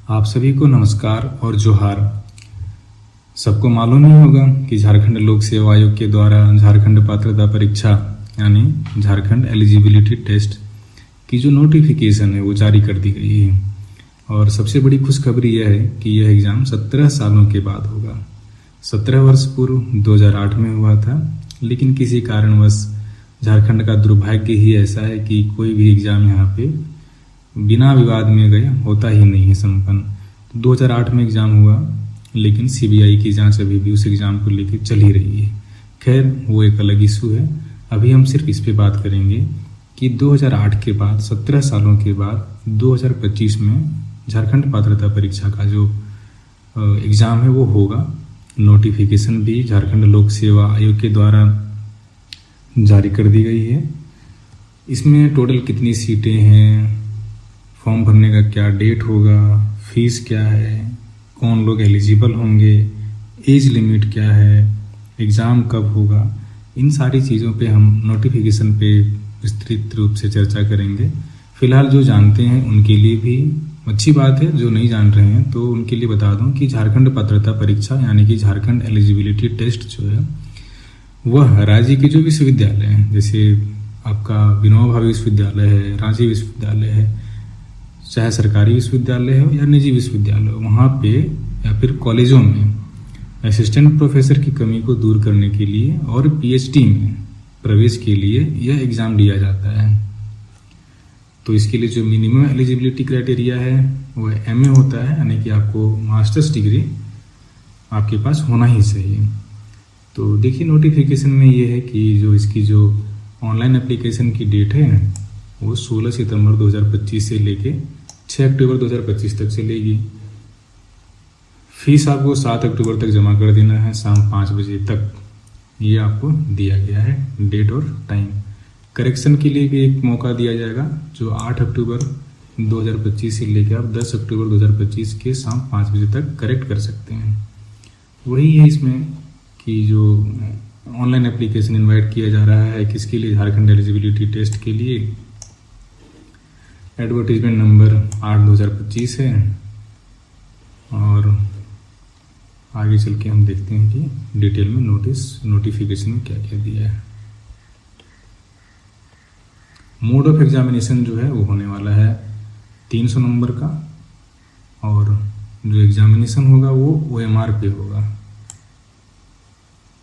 आप सभी को नमस्कार और जोहार। सबको मालूम नहीं होगा कि झारखंड लोक सेवा आयोग के द्वारा झारखंड पात्रता परीक्षा यानी झारखंड एलिजिबिलिटी टेस्ट की जो नोटिफिकेशन है वो जारी कर दी गई है। और सबसे बड़ी खुशखबरी यह है कि यह एग्ज़ाम 17 सालों के बाद होगा। 17 वर्ष पूर्व 2008 में हुआ था, लेकिन किसी कारणवश झारखंड का दुर्भाग्य ही ऐसा है कि कोई भी एग्ज़ाम यहाँ पे बिना विवाद में गए होता ही नहीं है संपन्न। तो 2008 में एग्ज़ाम हुआ, लेकिन सीबीआई की जांच अभी भी उस एग्ज़ाम को लेकर चल ही रही है। खैर, वो एक अलग इशू है। अभी हम सिर्फ इस पे बात करेंगे कि 2008 के बाद 17 सालों के बाद 2025 में झारखंड पात्रता परीक्षा का जो एग्ज़ाम है वो होगा। नोटिफिकेशन भी झारखंड लोक सेवा आयोग के द्वारा जारी कर दी गई है। इसमें टोटल कितनी सीटें हैं, फॉर्म भरने का क्या डेट होगा, फीस क्या है, कौन लोग एलिजिबल होंगे, एज लिमिट क्या है, एग्ज़ाम कब होगा, इन सारी चीज़ों पे हम नोटिफिकेशन पे विस्तृत रूप से चर्चा करेंगे। फिलहाल जो जानते हैं उनके लिए भी अच्छी बात है, जो नहीं जान रहे हैं तो उनके लिए बता दूं कि झारखंड पात्रता परीक्षा यानी कि झारखंड एलिजिबिलिटी टेस्ट जो है वह राज्य के जो विश्वविद्यालय हैं, जैसे आपका विनोबा भावे विश्वविद्यालय है, रांची विश्वविद्यालय है, चाहे सरकारी विश्वविद्यालय हो या निजी विश्वविद्यालय हो, वहाँ पे या फिर कॉलेजों में असिस्टेंट प्रोफेसर की कमी को दूर करने के लिए और पीएचडी में प्रवेश के लिए यह एग्ज़ाम लिया जाता है। तो इसके लिए जो मिनिमम एलिजिबिलिटी क्राइटेरिया है वह एमए होता है, यानी कि आपको मास्टर्स डिग्री आपके पास होना ही चाहिए। तो देखिए, नोटिफिकेशन में ये है कि जो इसकी जो ऑनलाइन एप्लीकेशन की डेट है वो 16 सितंबर 2025 से लेके 6 अक्टूबर 2025 तक चलेगी। फीस आपको 7 अक्टूबर तक जमा कर देना है, शाम 5 बजे तक। ये आपको दिया गया है डेट और टाइम। करेक्शन के लिए भी एक मौका दिया जाएगा, जो 8 अक्टूबर 2025 से लेकर आप 10 अक्टूबर 2025 के शाम 5 बजे तक करेक्ट कर सकते हैं। वही है इसमें कि जो ऑनलाइन एप्लीकेशन इनवाइट किया जा रहा है किसके लिए, झारखंड एलिजिबिलिटी टेस्ट के लिए। एडवर्टीजमेंट नंबर 8/2025 है। और आगे चल के हम देखते हैं कि डिटेल में नोटिफिकेशन में क्या क्या दिया है। मोड ऑफ एग्जामिनेशन जो है वो होने वाला है 300 नंबर का, और जो एग्जामिनेशन होगा वो OMR पे होगा,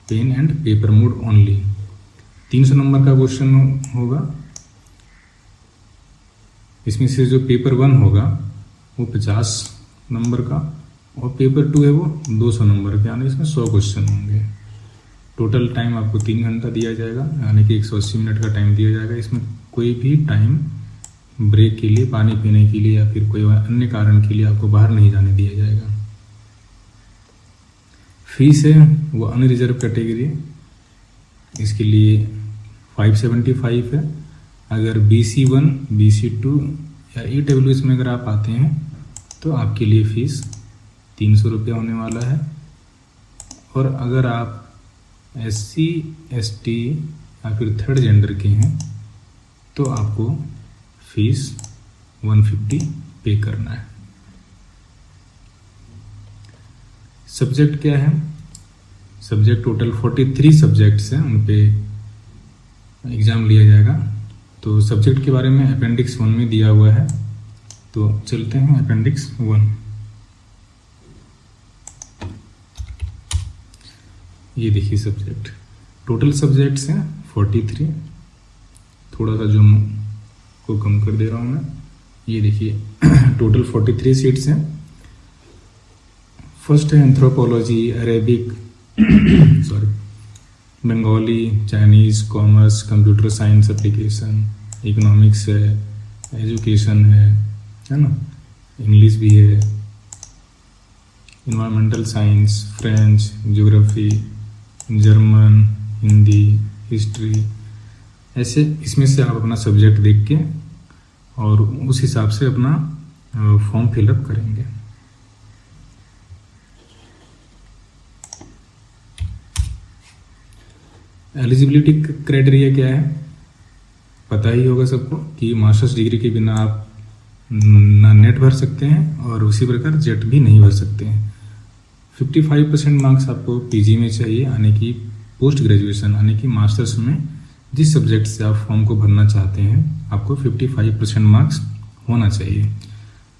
pen and paper mode only. 300 number का क्वेश्चन होगा। इसमें से जो पेपर 1 होगा वो 50 नंबर का, और पेपर 2 है वो 200 नंबर का, यानी इसमें 100 क्वेश्चन होंगे। टोटल टाइम आपको 3 घंटा दिया जाएगा, यानी कि 180 मिनट का टाइम दिया जाएगा। इसमें कोई भी टाइम ब्रेक के लिए, पानी पीने के लिए या फिर कोई अन्य कारण के लिए आपको बाहर नहीं जाने दिया जाएगा। फीस है वो अनरिजर्व कैटेगरी, इसके लिए 575 है। अगर BC1, BC2 या EWS में अगर आप आते हैं तो आपके लिए फ़ीस 300 रुपया होने वाला है। और अगर आप SC, ST या फिर थर्ड जेंडर के हैं तो आपको फ़ीस 150 पे करना है। सब्जेक्ट क्या है? सब्जेक्ट टोटल 43 सब्जेक्ट्स हैं, उन पे एग्ज़ाम लिया जाएगा। तो सब्जेक्ट के बारे में अपेंडिक्स 1 में दिया हुआ है, तो चलते हैं अपेंडिक्स 1। ये देखिए सब्जेक्ट, टोटल सब्जेक्ट्स हैं 43। थोड़ा सा जूम को कम कर दे रहा हूँ मैं। ये देखिए टोटल 43 सीट्स हैं। फर्स्ट है anthropology, Arabic Bengali, Chinese, commerce, computer science application, economics है, एजुकेशन है ना, इंग्लिश भी है, environmental science, French, geography, German, Hindi, history. ऐसे इसमें से आप अपना सब्जेक्ट देख के और उस हिसाब से अपना फॉर्म फिलअप करेंगे। एलिजिबिलिटी क्राइटेरिया क्या है, पता ही होगा सबको कि मास्टर्स डिग्री के बिना आप नेट भर सकते हैं और उसी प्रकार जेट भी नहीं भर सकते हैं। 55% मार्क्स आपको पीजी में चाहिए, यानी कि पोस्ट ग्रेजुएशन यानी कि मास्टर्स में जिस सब्जेक्ट से आप फॉर्म को भरना चाहते हैं आपको 55% मार्क्स होना चाहिए।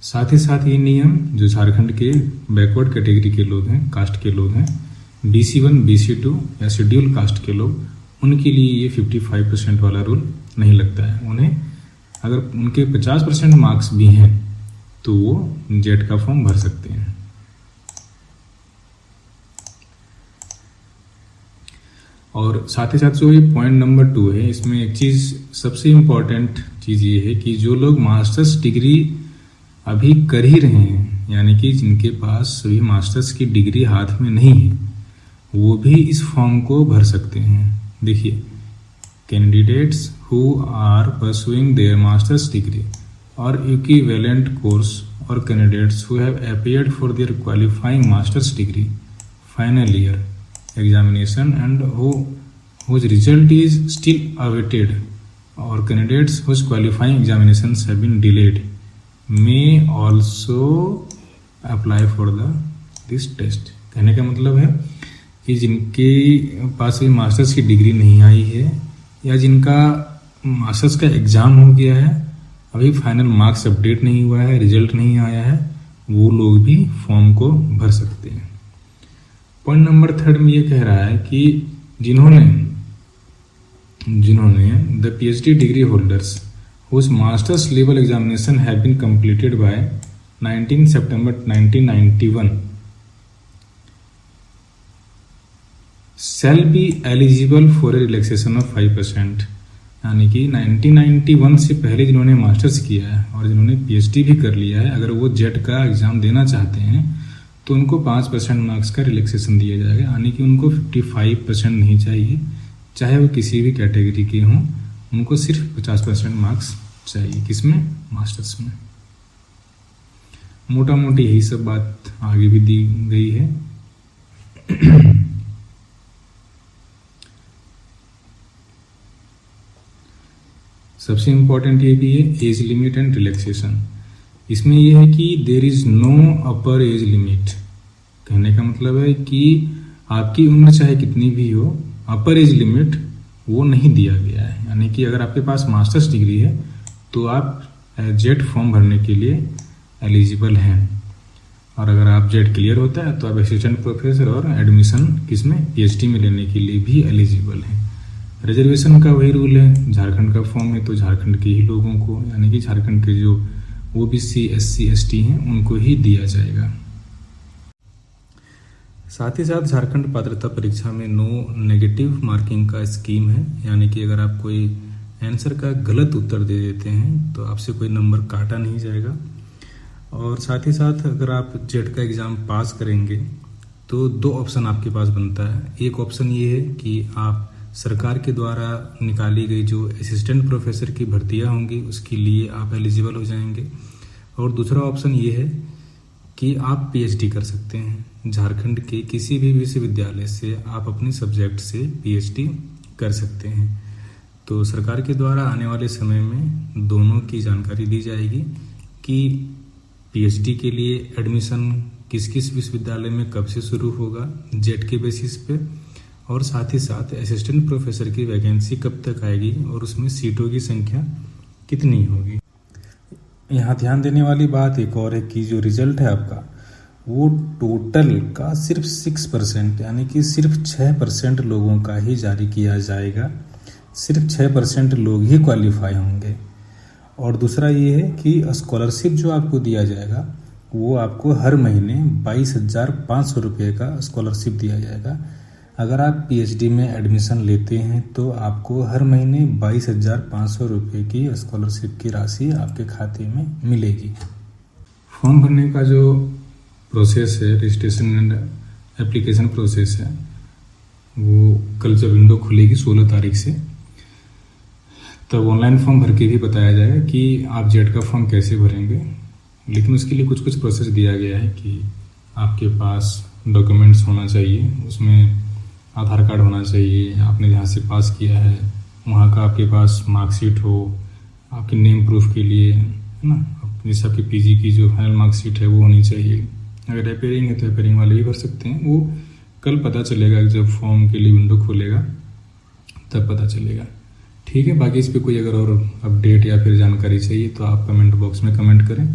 साथ ही साथ ये नियम जो झारखंड के बैकवर्ड कैटेगरी के लोग हैं, कास्ट के लोग हैं, BC1 BC2 या शेड्यूल कास्ट के लोग, उनके लिए ये 55% वाला रूल नहीं लगता है। उन्हें अगर उनके 50% मार्क्स भी हैं तो वो जेट का फॉर्म भर सकते हैं। और साथ ही साथ जो ये पॉइंट नंबर 2 है, इसमें एक चीज़ सबसे इम्पॉर्टेंट चीज़ ये है कि जो लोग मास्टर्स डिग्री अभी कर ही रहे हैं, यानी कि जिनके पास सभी मास्टर्स की डिग्री हाथ में नहीं है, वो भी इस फॉर्म को भर सकते हैं। देखिए, candidates who are pursuing their masters degree और इक्विवेलेंट कोर्स और candidates who have appeared for their qualifying masters degree final year examination and whose result is still awaited or candidates whose qualifying examinations have been delayed may also apply for this test। कहने का मतलब है कि जिनके पास भी masters की degree नहीं आई है या जिनका मास्टर्स का एग्ज़ाम हो गया है, अभी फाइनल मार्क्स अपडेट नहीं हुआ है, रिजल्ट नहीं आया है, वो लोग भी फॉर्म को भर सकते हैं। पॉइंट नंबर 3 में ये कह रहा है कि जिन्होंने the PhD degree holders whose masters level examination have been completed by 19 सितंबर 1991 shall be eligible for a relaxation of 5%। यानी कि 1991 से पहले जिन्होंने मास्टर्स किया है और जिन्होंने PhD भी कर लिया है, अगर वो जेट का एग्ज़ाम देना चाहते हैं तो उनको 5% मार्क्स का रिलैक्सेशन दिया जाएगा। यानी कि उनको 55% नहीं चाहिए, चाहे वो किसी भी कैटेगरी के हों, उनको सिर्फ 50% मार्क्स चाहिए। किसमें? मास्टर्स में। मोटा मोटी यही सब बात आगे भी दी गई है। सबसे इम्पोर्टेंट ये भी है एज लिमिट एंड रिलैक्सेशन। इसमें यह है कि there is no upper age limit. कहने का मतलब है कि आपकी उम्र चाहे कितनी भी हो, अपर एज लिमिट वो नहीं दिया गया है। यानी कि अगर आपके पास मास्टर्स डिग्री है तो आप जेट फॉर्म भरने के लिए एलिजिबल हैं, और अगर आप जेट क्लियर होता है तो आप असिस्टेंट प्रोफेसर और एडमिशन किसमें PhD में लेने के लिए भी एलिजिबल हैं। रिजर्वेशन का वही रूल है, झारखंड का फॉर्म है तो झारखंड के ही लोगों को, यानी कि झारखंड के जो OBC SC ST हैं उनको ही दिया जाएगा। साथ ही साथ झारखंड पात्रता परीक्षा में नो नेगेटिव मार्किंग का स्कीम है। यानी कि अगर आप कोई आंसर का गलत उत्तर दे देते हैं तो आपसे कोई नंबर काटा नहीं जाएगा। और साथ ही साथ अगर आप जेट का एग्ज़ाम पास करेंगे तो 2 ऑप्शन आपके पास बनता है। एक ऑप्शन ये है कि आप सरकार के द्वारा निकाली गई जो असिस्टेंट प्रोफेसर की भर्तियां होंगी उसके लिए आप एलिजिबल हो जाएंगे, और दूसरा ऑप्शन ये है कि आप PhD कर सकते हैं। झारखंड के किसी भी विश्वविद्यालय से आप अपने सब्जेक्ट से PhD कर सकते हैं। तो सरकार के द्वारा आने वाले समय में दोनों की जानकारी दी जाएगी कि PhD के लिए एडमिशन किस किस विश्वविद्यालय में कब से शुरू होगा जेट के बेसिस पे, और साथ ही साथ असिस्टेंट प्रोफेसर की वैकेंसी कब तक आएगी और उसमें सीटों की संख्या कितनी होगी। यहाँ ध्यान देने वाली बात एक और है कि जो रिजल्ट है आपका वो टोटल का सिर्फ 6% यानी कि सिर्फ 6% लोगों का ही जारी किया जाएगा। सिर्फ 6% लोग ही क्वालिफाई होंगे। और दूसरा ये है कि स्कॉलरशिप जो आपको दिया जाएगा वो आपको हर महीने 22,500 रुपये का स्कॉलरशिप दिया जाएगा। अगर आप PhD में एडमिशन लेते हैं तो आपको हर महीने 22,500 रुपये की स्कॉलरशिप की राशि आपके खाते में मिलेगी। फॉर्म भरने का जो प्रोसेस है, रजिस्ट्रेशन एंड एप्लीकेशन प्रोसेस है, वो कल जब विंडो खुलेगी 16 तारीख से, तब ऑनलाइन फॉर्म भर के भी बताया जाएगा कि आप जेट का फॉर्म कैसे भरेंगे। लेकिन उसके लिए कुछ कुछ प्रोसेस दिया गया है कि आपके पास डॉक्यूमेंट्स होना चाहिए, उसमें आधार कार्ड होना चाहिए, आपने जहाँ से पास किया है वहाँ का आपके पास मार्कशीट हो, आपके नेम प्रूफ के लिए, है ना, जैसे आपकी पीजी की जो फाइनल मार्कशीट है वो होनी चाहिए। अगर अपेयरिंग है तो अपेयरिंग वाले भी भर सकते हैं, वो कल पता चलेगा जब फॉर्म के लिए विंडो खोलेगा तब पता चलेगा। ठीक है, बाकी इस पर कोई अगर और अपडेट या फिर जानकारी चाहिए तो आप कमेंट बॉक्स में कमेंट करें।